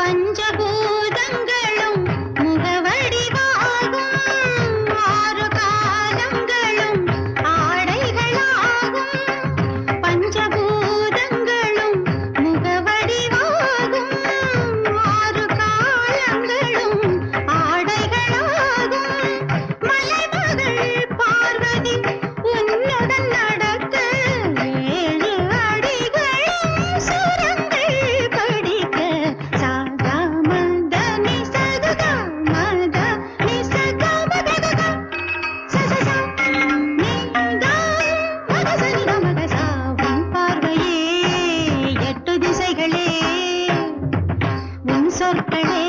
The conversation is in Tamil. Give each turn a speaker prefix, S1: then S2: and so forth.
S1: பஞ்சபூதங்களும் முகவடிவாகும் ஆறு காலங்களும் ஆடைகளாகும் பஞ்சபூதங்களும் முகவடிவாகும் ஆறு காலங்களும் ஆடைகளாகும் மலைமகள் பார்வதி உன்னுடன் நடக்க ஏழு அடிகளும் சுரங்கள் படிக்க சாகா மத நிசகா மத நிசகா மககா சசசா நீதா மகசனிதா மகசாவும் பார்வையே எட்டு திசைகளே உன் சொற்களே